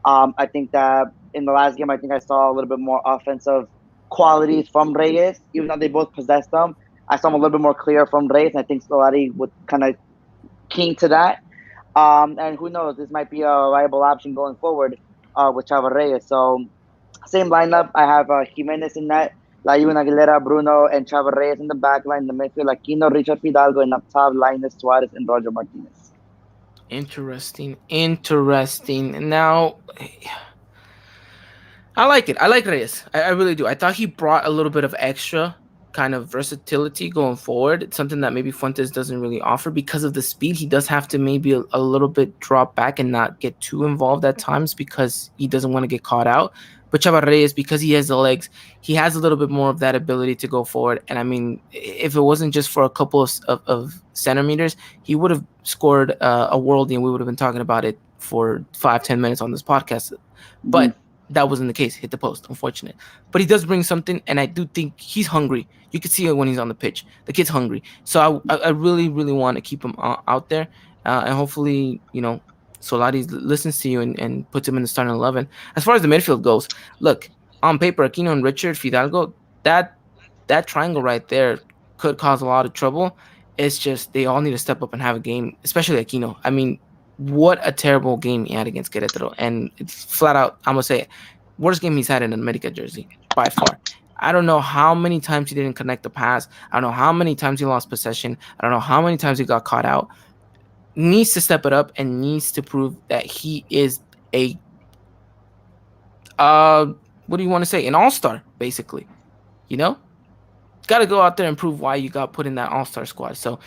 I think that in the last game, I think I saw a little bit more offensive qualities from Reyes, even though they both possessed them. I saw them a little bit more clear from Reyes, and I think Solari would kind of keen to that. And who knows, this might be a viable option going forward with Chava Reyes. So same lineup. I have Jimenez in net, Layun, Aguilera, Bruno, and Chava Reyes in the back line. The midfield, Aquino, Richard Fidalgo, and up top, Linus Suarez and Roger Martinez. Interesting. Now, I like it. I like Reyes. I really do. I thought he brought a little bit of extra kind of versatility going forward. It's something that maybe Fuentes doesn't really offer because of the speed. He does have to maybe a little bit drop back and not get too involved at times because he doesn't want to get caught out. But Chava Reyes, because he has the legs, he has a little bit more of that ability to go forward. And I mean, if it wasn't just for a couple of centimeters, he would have scored a worldie and we would have been talking about it for 5-10 minutes on this podcast. Mhm. But that wasn't the case. Hit the post, unfortunate. But he does bring something, and I do think he's hungry. You can see it when he's on the pitch. The kid's hungry. So I really, really want to keep him out there, and hopefully, Solari listens to you and puts him in the starting 11. As far as the midfield goes, look, on paper, Aquino and Richard Fidalgo, that triangle right there could cause a lot of trouble. It's just they all need to step up and have a game, especially Aquino. I mean, what a terrible game he had against Querétaro. And it's flat out, I'm going to say it, worst game he's had in an America jersey by far. I don't know how many times he didn't connect the pass. I don't know how many times he lost possession. I don't know how many times he got caught out. Needs to step it up and needs to prove that he is a what do you want to say? An all-star, basically. You know? Got to go out there and prove why you got put in that all-star squad. So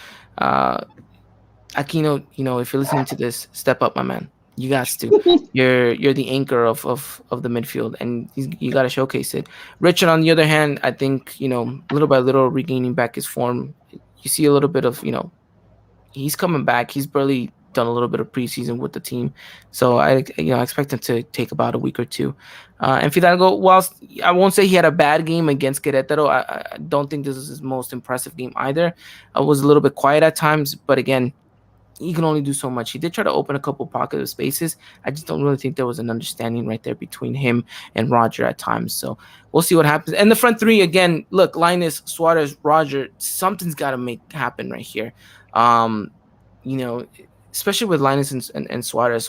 Aquino, if you're listening to this, step up, my man. You got to. You're the anchor of the midfield, and you got to showcase it. Richard, on the other hand, I think little by little regaining back his form. You see a little bit of he's coming back. He's barely done a little bit of preseason with the team, so I expect him to take about a week or two. And Fidalgo, whilst I won't say he had a bad game against Querétaro, I don't think this is his most impressive game either. I was a little bit quiet at times, but again, he can only do so much. He did try to open a couple pocket of spaces. I just don't really think there was an understanding right there between him and Roger at times. So we'll see what happens. And the front three, again, look, Linus, Suarez, Roger, something's got to make happen right here. You know, especially with Linus and Suarez,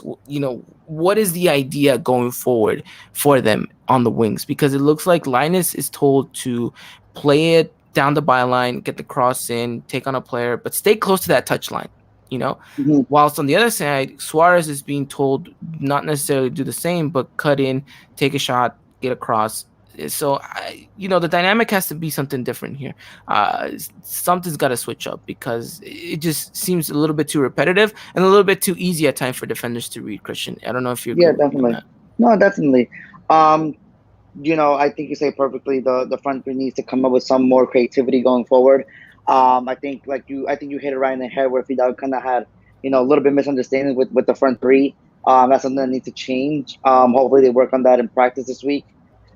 what is the idea going forward for them on the wings? Because it looks like Linus is told to play it down the byline, get the cross in, take on a player, but stay close to that touch line. Mhm. Whilst on the other side, Suarez is being told not necessarily do the same, but cut in, take a shot, get across. So, the dynamic has to be something different here. Something's got to switch up because it just seems a little bit too repetitive and a little bit too easy at times for defenders to read, Christian. I don't know if you agree Yeah, with me on definitely. that. No, definitely. Um, I think you say perfectly. The front three needs to come up with some more creativity going forward. I think I think you hit it right in the head where Fidel kind of had a little bit misunderstanding with the front three. That's something that needs to change. Hopefully they work on that in practice this week,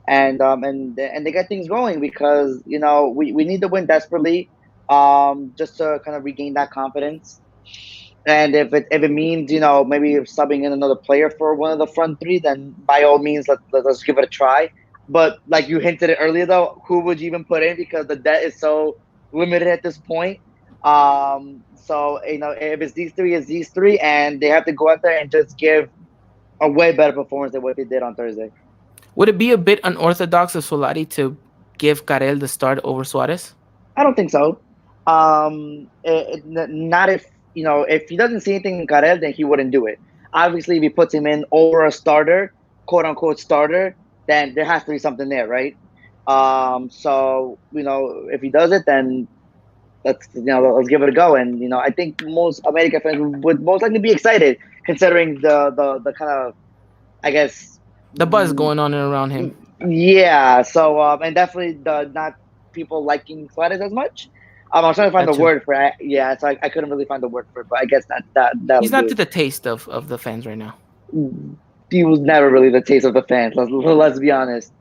and they get things going because we need to win desperately, just to kind of regain that confidence. And if it means maybe subbing in another player for one of the front three, then by all means let's give it a try. But like you hinted it earlier, though, who would you even put in because the debt is so limited at this point. So if it's these three, and they have to go out there and just give a way better performance than what they did on Thursday. Would it be a bit unorthodox of Solari to give Karel the start over Suarez? I don't think so. Not if he doesn't see anything in Karel, then he wouldn't do it. Obviously, if he puts him in over a starter, quote unquote starter, then there has to be something there, right? So if he does it, then let's give it a go. And I think most America fans would most likely be excited considering the kind of, I guess, The buzz going on and around him. yeah. So and definitely the not people liking Suarez as much. I was trying to find the Gotcha. word for it. Yeah, so I couldn't really find the word for it, but I guess that'll He's not do to the taste of the fans right now. it. He was never really the taste of the fans. Let's be honest.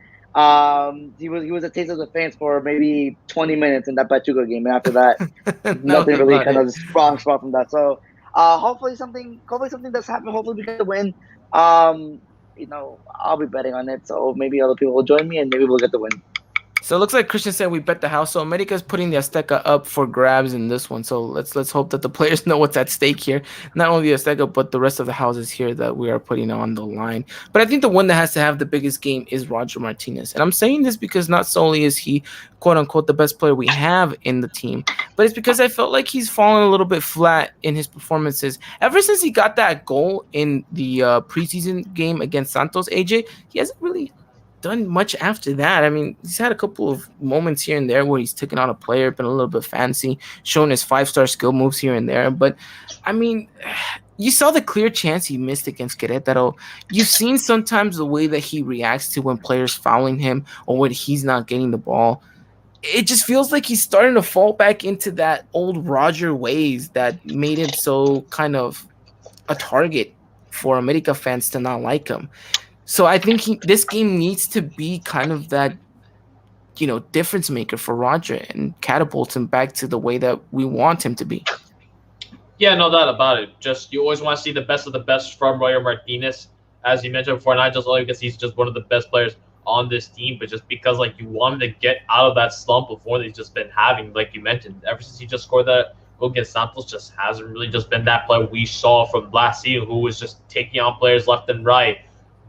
He was a taste of the fans for maybe 20 minutes in that Pachuca game, and after that, Tell nothing me really about kind it. of sprung from that. So hopefully something does happen. Hopefully we get the win. I'll be betting on it, so maybe other people will join me, and maybe we'll get the win. So it looks like Christian said we bet the house. So America's putting the Azteca up for grabs in this one. So let's hope that the players know what's at stake here. Not only the Azteca, but the rest of the houses here that we are putting on the line. But I think the one that has to have the biggest game is Roger Martinez. And I'm saying this because not solely is he, quote unquote, the best player we have in the team, but it's because I felt like he's fallen a little bit flat in his performances. Ever since he got that goal in the preseason game against Santos, AJ, he hasn't really done much after that. I mean, he's had a couple of moments here and there where he's taken on a player, been a little bit fancy, shown his 5-star skill moves here and there. But I mean, you saw the clear chance he missed against Querétaro. You've seen sometimes the way that he reacts to when players fouling him or when he's not getting the ball. It just feels like he's starting to fall back into that old Roger ways that made him so kind of a target for America fans to not like him. So I think this game needs to be kind of that, difference maker for Roger and catapult him back to the way that we want him to be. Yeah, no doubt about it. Just you always want to see the best of the best from Roger Martinez, as you mentioned before, not just only because he's just one of the best players on this team, but just because like you want him to get out of that slump before that he's just been having, like you mentioned, ever since he just scored that goal against Santos, just hasn't really just been that player we saw from last season, who was just taking on players left and right,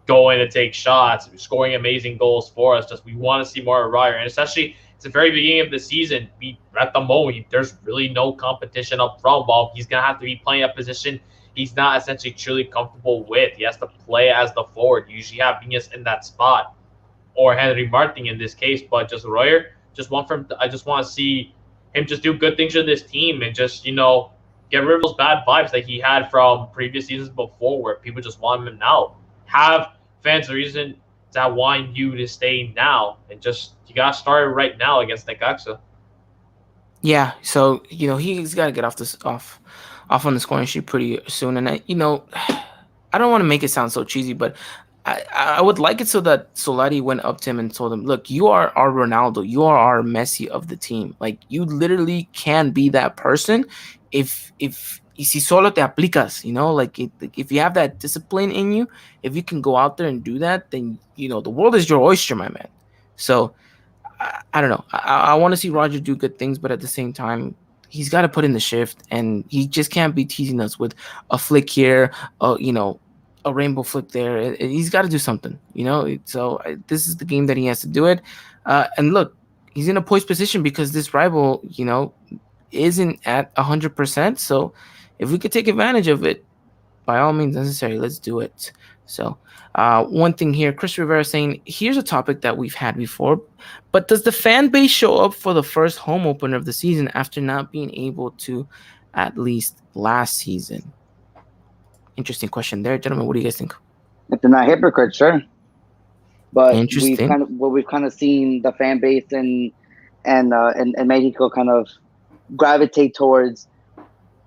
going to take shots, scoring amazing goals for us. Just we want to see more of Roger, and especially it's the very beginning of the season. At the moment, there's really no competition up front. While he's gonna have to be playing a position he's not essentially truly comfortable with. He has to play as the forward. You usually have Venus in that spot, or Henry Martin in this case. But just Royer, I just want to see him just do good things for this team and just get rid of those bad vibes that he had from previous seasons before, where people just want him out. Have fans a reason to want you to stay now, and just you got to start right now against Necaxa. Yeah, so he's got to get off on the scoring sheet pretty soon, and I don't want to make it sound so cheesy, but I would like it so that Solari went up to him and told him, "Look, you are our Ronaldo, you are our Messi of the team. Like you literally can be that person if si solo te aplicas, like if you have that discipline in you, if you can go out there and do that, then the world is your oyster, my man." So I don't know. I want to see Roger do good things, but at the same time, he's got to put in the shift, and he just can't be teasing us with a flick here, a rainbow flick there. He's got to do something, So this is the game that he has to do it. And look, he's in a poised position because this rival, isn't at 100%. So if we could take advantage of it, by all means necessary, let's do it. So one thing here, Chris Rivera saying, here's a topic that we've had before, but does the fan base show up for the first home opener of the season after not being able to at least last season? Interesting question there, gentlemen. What do you guys think? If they're not hypocrites, sure. But Interesting. we've kind of seen the fan base and Mexico kind of gravitate towards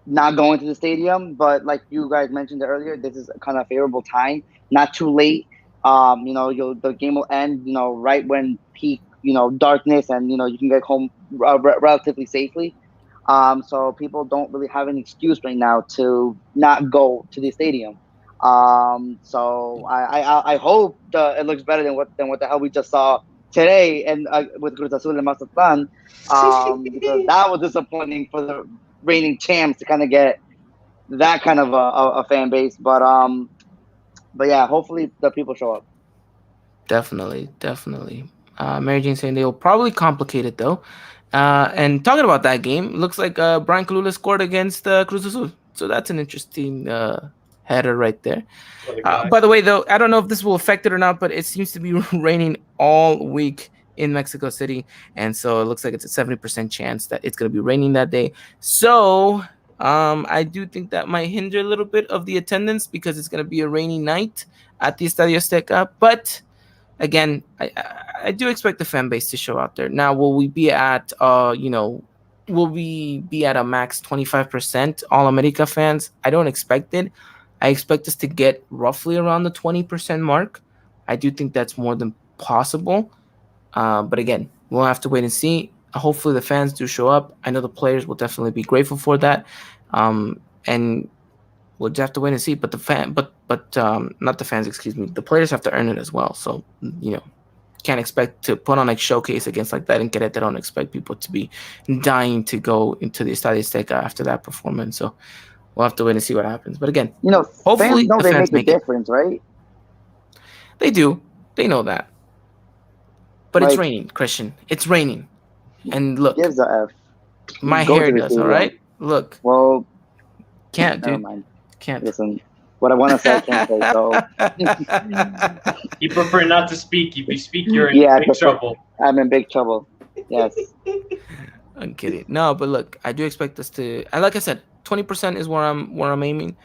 not going to the stadium. But like you guys mentioned earlier, this is kind of a favorable time, not too late. The game will end, right when peak, darkness, and you can get home relatively safely. So people don't really have an excuse right now to not go to the stadium. So I hope it looks better than what the hell we just saw today and with Cruz Azul and Mazatlan, because that was disappointing for the reigning champs to kind of get that kind of a fan base. But yeah, hopefully the people show up. Definitely. Mary Jane saying they'll probably complicate it though. And talking about that game, looks like Brian Kalula scored against Cruz Azul. So that's an interesting header right there. By the way, though, I don't know if this will affect it or not, but it seems to be raining all week in Mexico City. And so it looks like it's a 70% chance that it's going to be raining that day. So I do think that might hinder a little bit of the attendance because it's going to be a rainy night at the Estadio Azteca. But again, I do expect the fan base to show out there. Now, will we be at a max 25% All America fans? I don't expect it. I expect us to get roughly around the 20% mark. I do think that's more than possible. But again, we'll have to wait and see. Hopefully the fans do show up. I know the players will definitely be grateful for that. And we'll just have to wait and see. But not the fans, excuse me. The players have to earn it as well. So, can't expect to put on a showcase against like that and get it. They don't expect people to be dying to go into the Estadio Azteca after that performance. So we'll have to wait and see what happens. But again, hopefully fans know the they fans make a difference, right? They do. They know that. But it's raining, Christian. It's raining. And look, gives a F. My hair does, all right? Look. Well, can't, dude. Never mind. Can't. Listen, What I want to say, I can't say. So You prefer not to speak. If you speak, you're in yeah, big trouble. I'm in big trouble. Yes. I'm kidding. No, but look, I do expect us to. And like I said, 20% is where I'm aiming,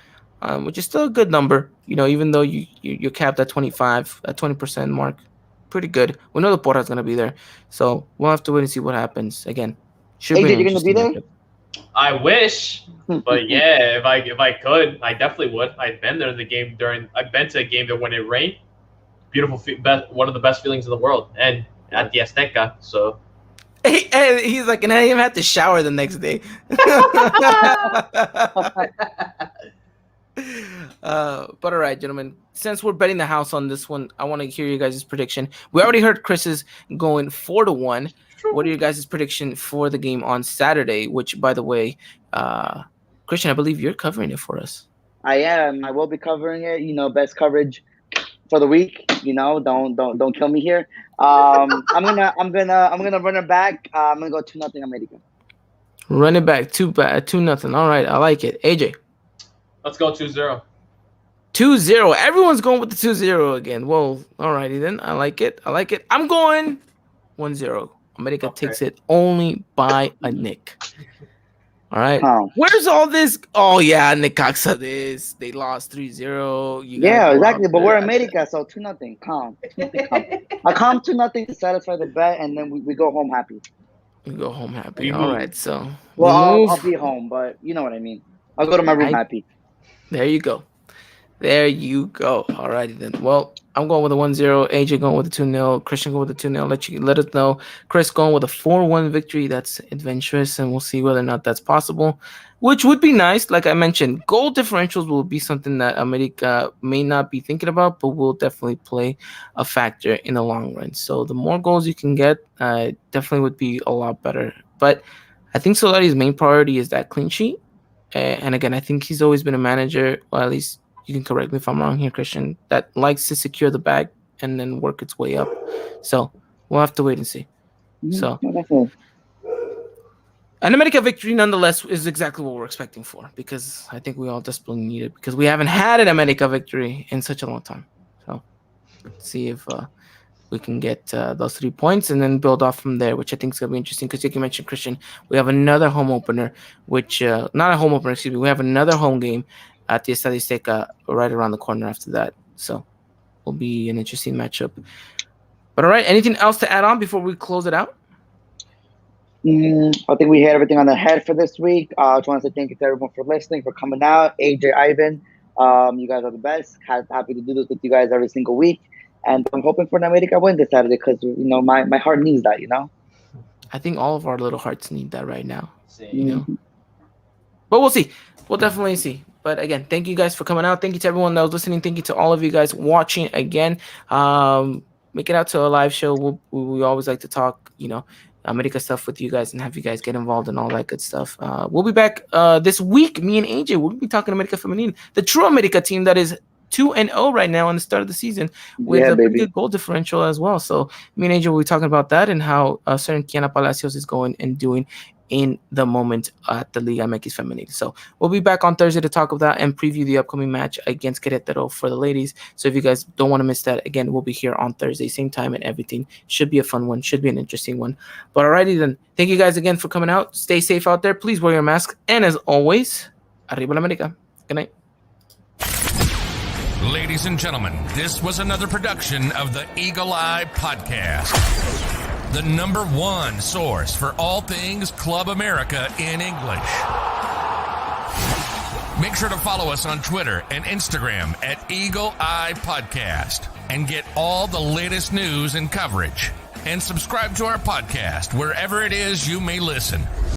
which is still a good number. Even though you're capped at 25, at 20% mark, pretty good. We know the Porra's gonna be there, so we'll have to wait and see what happens. Again, should be AJ, an you're gonna be interesting there? matchup. I wish, but yeah, if I could, I definitely would. I've been there in the game I've been to a game that when it rained, beautiful, one of the best feelings in the world, and at the Azteca. So And he's like, and I didn't even have to shower the next day. But all right, gentlemen, since we're betting the house on this one, I want to hear you guys' prediction. We already heard Chris's going 4-1. What are your guys' prediction for the game on Saturday? Which, by the way, Christian, I believe you're covering it for us. I am. I will be covering it. Best coverage for the week. Don't kill me here. I'm gonna run it back. I'm gonna go 2-0 America. Run it back 2-0. All right, I like it. AJ. let's go 2-0. 2-0. Everyone's going with the 2-0 again. Well, all righty then. I like it. I'm going 1-0. America takes it only by a nick. All right. Huh. Where's all this? Oh, yeah, Necaxa this. They lost 3-0. Yeah, exactly. But we're America, so 2-0. Calm. I calm 2-0 to satisfy the bet, and then we go home happy. We go home happy. All right, so. Well, I'll be home, but you know what I mean. I'll go to my room happy. There you go. All righty then. Well, I'm going with a 1-0. AJ going with a 2-0. Christian going with a 2-0. Let us know. Chris going with a 4-1 victory. That's adventurous, and we'll see whether or not that's possible, which would be nice. Like I mentioned, goal differentials will be something that America may not be thinking about, but will definitely play a factor in the long run. So the more goals you can get, definitely would be a lot better. But I think Solari's main priority is that clean sheet. And again, I think he's always been a manager, or at least you can correct me if I'm wrong here, Christian, that likes to secure the bag and then work its way up. So we'll have to wait and see. So an America victory, nonetheless, is exactly what we're expecting for, because I think we all desperately need it, because we haven't had an America victory in such a long time. So let's see if we can get those 3 points and then build off from there, which I think is going to be interesting, because like you mentioned, Christian, we have another home opener, which not a home opener, excuse me. We have another home game at the Estadio Azteca right around the corner after that. So will be an interesting matchup. But all right, anything else to add on before we close it out? I think we hit everything on the head for this week. I just want to say thank you to everyone for listening, for coming out. AJ, Ivan, you guys are the best. Happy to do this with you guys every single week. And I'm hoping for an America win this Saturday, because my heart needs that. I think all of our little hearts need that right now. But we'll see. We'll definitely see. But again, thank you guys for coming out. Thank you to everyone that was listening. Thank you to all of you guys watching again. Make it out to a live show. We always like to talk, America stuff with you guys and have you guys get involved and all that good stuff. We'll be back this week. Me and AJ, we'll be talking America Femenil, the true America team that is 2-0 right now on the start of the season with a pretty good goal differential as well. So me and AJ will be talking about that and how certain Kiana Palacios is going and doing in the moment at the Liga MX Femenil. So we'll be back on Thursday to talk about that and preview the upcoming match against Querétaro for the ladies. So if you guys don't want to miss that, again, we'll be here on Thursday, same time and everything. Should be a fun one. Should be an interesting one. But alrighty then. Thank you guys again for coming out. Stay safe out there. Please wear your mask. And as always, Arriba la América. Good night. Ladies and gentlemen, this was another production of the Eagle Eye Podcast, the #1 source for all things Club America in English. Make sure to follow us on Twitter and Instagram at Eagle Eye Podcast and get all the latest news and coverage. And subscribe to our podcast wherever it is you may listen.